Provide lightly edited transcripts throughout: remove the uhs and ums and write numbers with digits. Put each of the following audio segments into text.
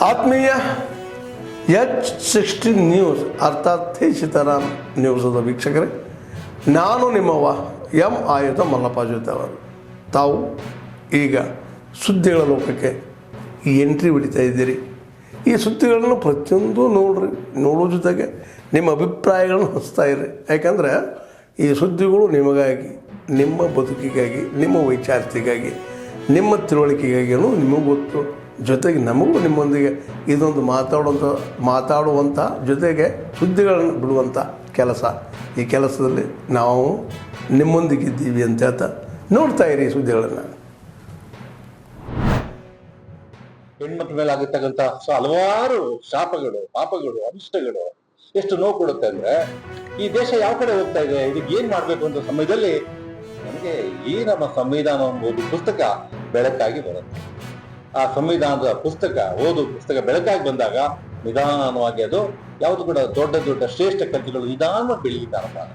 ಆತ್ಮೀಯ H60 news ಅರ್ಥಾತ್ ತಿ ಸೀತಾರಾಮ್ ನ್ಯೂಸದ ವೀಕ್ಷಕರೇ, ನಾನು ನಿಮ್ಮವ ಎಂ ಆಯುಧ ಮಲ್ಲಪ್ಪ ಜೊತೆ ಅವರು. ತಾವು ಈಗ ಸುದ್ದಿಗಳ ಲೋಕಕ್ಕೆ ಎಂಟ್ರಿ ಹೊಡಿತಾ ಇದ್ದೀರಿ. ಈ ಸುದ್ದಿಗಳನ್ನು ಪ್ರತಿಯೊಂದು ನೋಡೋ ಜೊತೆಗೆ ನಿಮ್ಮ ಅಭಿಪ್ರಾಯಗಳನ್ನು ಹಂಚ್ತಾ ಇರಿ. ಯಾಕಂದರೆ ಈ ಸುದ್ದಿಗಳು ನಿಮಗಾಗಿ, ನಿಮ್ಮ ಬದುಕಿಗಾಗಿ, ನಿಮ್ಮ ವೈಚಾರಿಕೆಗಾಗಿ, ನಿಮ್ಮ ತಿಳುವಳಿಕೆಗಾಗಿಯೂ ನಿಮಗೂ ಗೊತ್ತು. ಜೊತೆಗೆ ನಮಗೂ ನಿಮ್ಮೊಂದಿಗೆ ಇದೊಂದು ಮಾತಾಡುವಂಥ ಜೊತೆಗೆ ಸುದ್ದಿಗಳನ್ನು ಬಿಡುವಂಥ ಕೆಲಸ. ಈ ಕೆಲಸದಲ್ಲಿ ನಾವು ನಿಮ್ಮೊಂದಿಗಿದ್ದೀವಿ ಅಂತ ಹೇಳ್ತಾ ನೋಡ್ತಾ ಇರಿ ಸುದ್ದಿಗಳನ್ನು. ಹೆಣ್ಮಕ್ಳ ಮೇಲೆ ಆಗಿರ್ತಕ್ಕಂಥ ಹಲವಾರು ಶಾಪಗಳು, ಪಾಪಗಳು, ಅನಿಷ್ಟಗಳು ಎಷ್ಟು ನೋವು ಕೊಡುತ್ತೆ ಅಂದ್ರೆ, ಈ ದೇಶ ಯಾವ ಕಡೆ ಹೋಗ್ತಾ ಇದೆ, ಇದಕ್ಕೆ ಏನ್ ಮಾಡ್ಬೇಕು ಅಂತ ಸಮಯದಲ್ಲಿ ನಮಗೆ ಈ ನಮ್ಮ ಸಂವಿಧಾನ ಎಂಬುದು ಪುಸ್ತಕ ಬೆಳಕಾಗಿ ಬರುತ್ತೆ. ಆ ಸಂವಿಧಾನದ ಪುಸ್ತಕ ಬೆಳಕಾಗಿ ಬಂದಾಗ ನಿಧಾನವಾಗಿ ಅದು ಯಾವುದು ಕೂಡ ದೊಡ್ಡ ದೊಡ್ಡ ಶ್ರೇಷ್ಠ ಕಥೆಗಳು ನಿಧಾನವಾಗಿ ಬೆಳೀತಾ ಇರ್ತಾರೆ.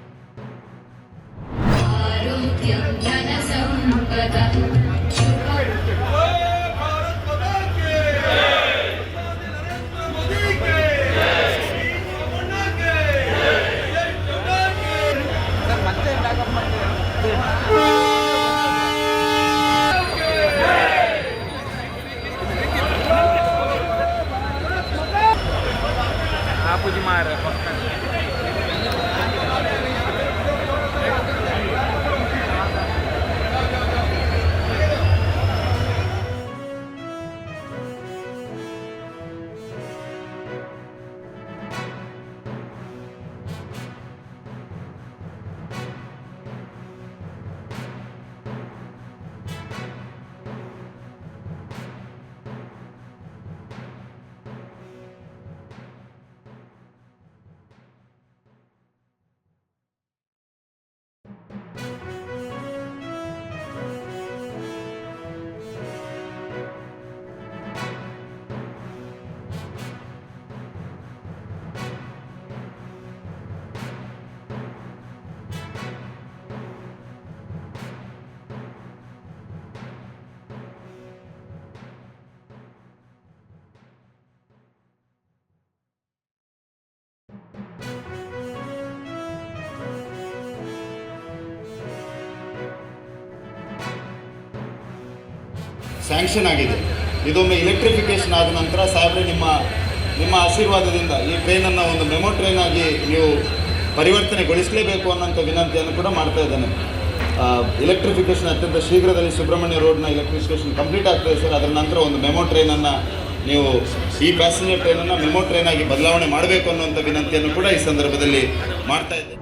ಸ್ಯಾಂಕ್ಷನ್ ಆಗಿದೆ. ಇದೊಮ್ಮೆ ಇಲೆಕ್ಟ್ರಿಫಿಕೇಷನ್ ಆದ ನಂತರ ಸಾಹೇಬ್ರೆ ನಿಮ್ಮ ಆಶೀರ್ವಾದದಿಂದ ಈ ಟ್ರೈನನ್ನು ಒಂದು ಮೆಮೊ ಟ್ರೈನ್ ಆಗಿ ನೀವು ಪರಿವರ್ತನೆಗೊಳಿಸಲೇಬೇಕು ಅನ್ನೋಂಥ ವಿನಂತಿಯನ್ನು ಕೂಡ ಮಾಡ್ತಾ ಇದ್ದೇನೆ. ಇಲೆಕ್ಟ್ರಿಫಿಕೇಷನ್ ಅತ್ಯಂತ ಶೀಘ್ರದಲ್ಲಿ ಸುಬ್ರಹ್ಮಣ್ಯ ರೋಡ್ನ ಇಲೆಕ್ಟ್ರಿಫಿಕೇಷನ್ ಕಂಪ್ಲೀಟ್ ಆಗ್ತದೆ ಸರ್. ಅದರ ನಂತರ ಒಂದು ಮೆಮೊ ಟ್ರೈನನ್ನು ನೀವು ಈ ಪ್ಯಾಸೆಂಜರ್ ಟ್ರೈನನ್ನು ಮೆಮೊ ಟ್ರೈನ್ ಆಗಿ ಬದಲಾವಣೆ ಮಾಡಬೇಕು ಅನ್ನುವಂಥ ವಿನಂತಿಯನ್ನು ಕೂಡ ಈ ಸಂದರ್ಭದಲ್ಲಿ ಮಾಡ್ತಾ ಇದ್ದೇನೆ.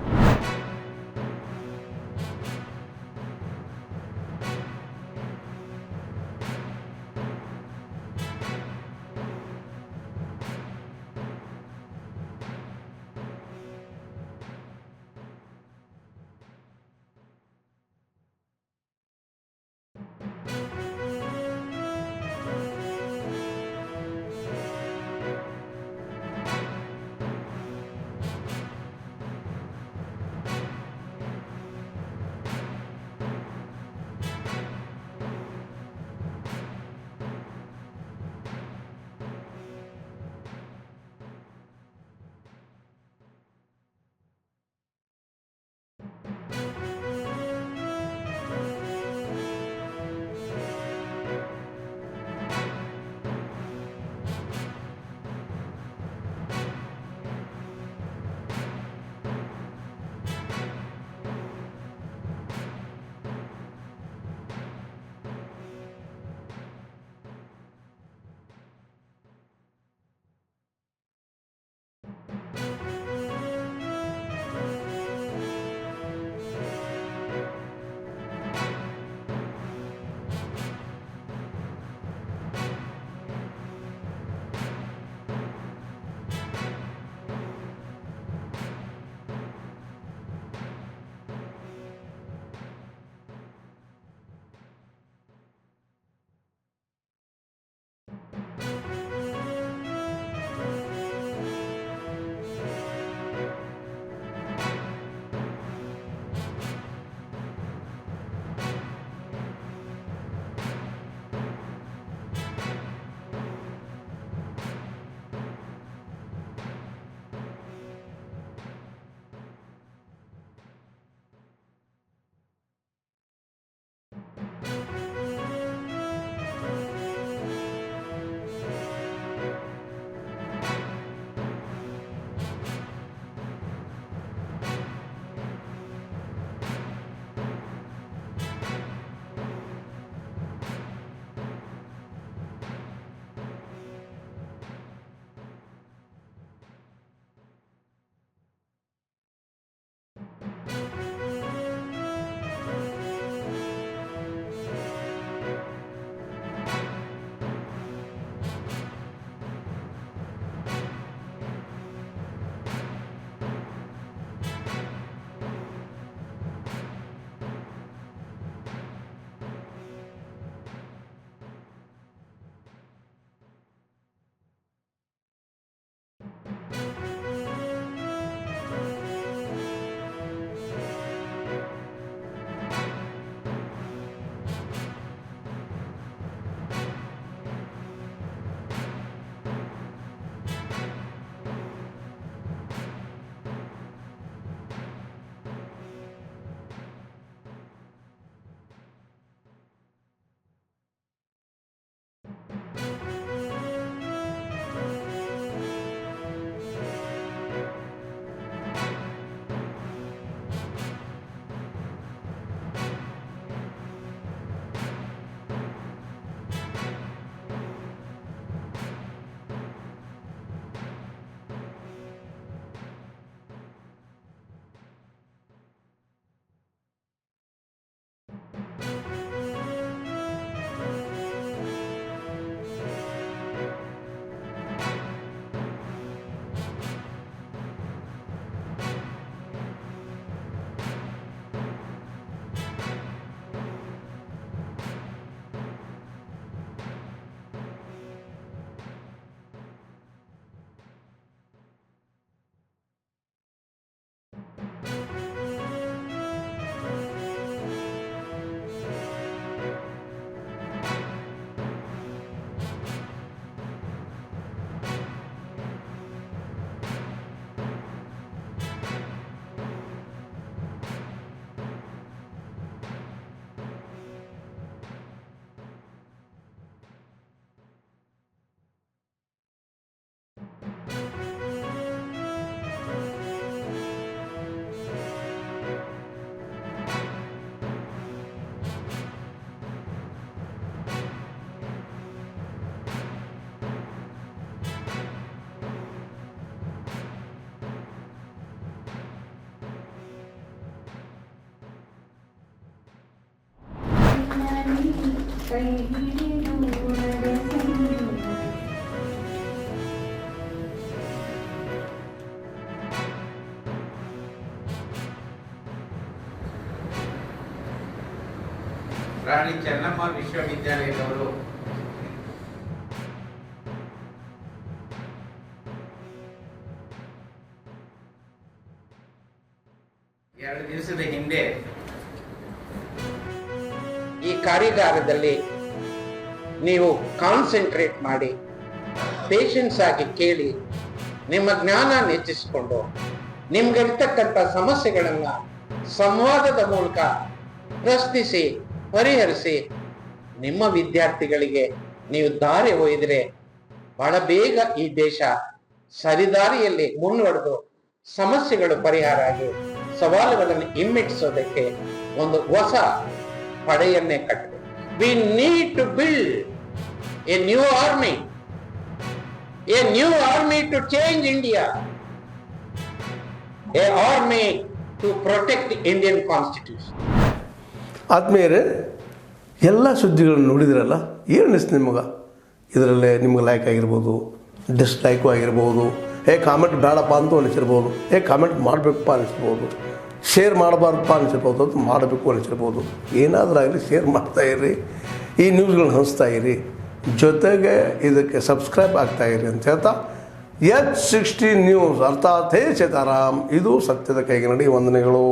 ಕೈ ಹಿಡಿದು ನಡೆಸೆನು. ರಾಣಿ ಚೆನ್ನಮ್ಮ ವಿಶ್ವವಿದ್ಯಾಲಯದವರು ಎರಡು ದಿವಸದ ಹಿಂದೆ ಈ ಕಾರ್ಯಾಗಾರದಲ್ಲಿ ನೀವು ಕಾನ್ಸಂಟ್ರೇಟ್ ಮಾಡಿ ಪೇಷನ್ಸ್ ಆಗಿ ಕೇಳಿ ನಿಮ್ಮ ಜ್ಞಾನ ಹೆಚ್ಚಿಸಿಕೊಂಡು ನಿಮ್ಗಿರ್ತಕ್ಕಂಥ ಸಮಸ್ಯೆಗಳನ್ನ ಸಂವಾದದ ಮೂಲಕ ಪ್ರಶ್ನಿಸಿ ಪರಿಹರಿಸಿ ನಿಮ್ಮ ವಿದ್ಯಾರ್ಥಿಗಳಿಗೆ ನೀವು ದಾರಿ ಒಯ್ದರೆ ಬಹಳ ಬೇಗ ಈ ದೇಶ ಸರಿದಾರಿಯಲ್ಲಿ ಮುನ್ನಡೆದು ಸಮಸ್ಯೆಗಳು ಪರಿಹಾರ ಆಗಿ ಸವಾಲುಗಳನ್ನು ಹಿಮ್ಮೆಟ್ಟಿಸೋದಕ್ಕೆ ಒಂದು ಹೊಸ ಪಡೆಯನ್ನೇ ಕಟ್ಟಬೇಕು. We need to build a new army to change India, a army to protect Indian constitution. ಆತ್ಮೀಯರೇ, ಎಲ್ಲ ಸುದ್ದಿಗಳನ್ನು ನೋಡಿದ್ರಲ್ಲ, ಏನು ಅನಿಸ್ತು ನಿಮಗೆ? ಇದರಲ್ಲೇ ನಿಮ್ಗೆ ಲೈಕ್ ಆಗಿರ್ಬೋದು, ಡಿಸ್ಲೈಕು ಆಗಿರ್ಬೋದು, ಕಾಮೆಂಟ್ ಬೇಡಪ್ಪ ಅಂತೂ ಅನಿಸಿರ್ಬೋದು, ಕಾಮೆಂಟ್ ಮಾಡಬೇಕಪ್ಪ ಅನಿಸ್ಬೋದು, ಶೇರ್ ಮಾಡಬಾರ್ದಪ್ಪ ಅನಿಸಿರ್ಬೋದು, ಅದು ಮಾಡಬೇಕು ಅನಿಸಿರ್ಬೋದು. ಏನಾದರೂ ಆಗಲಿ ಶೇರ್ ಮಾಡ್ತಾಯಿರಿ, ಈ ನ್ಯೂಸ್ಗಳನ್ನ ಹಂಚ್ತಾ ಇರಿ, ಜೊತೆಗೆ ಇದಕ್ಕೆ ಸಬ್ಸ್ಕ್ರೈಬ್ ಆಗ್ತಾಯಿರಿ ಅಂತ ಹೇಳ್ತಾ H16 ನ್ಯೂಸ್ ಅರ್ಥಾತ್ ಹೇ ಸೀತಾರಾಮ್, ಇದು ಸತ್ಯದ ಕೈಗೆ ನಡಿ. ವಂದನೆಗಳು.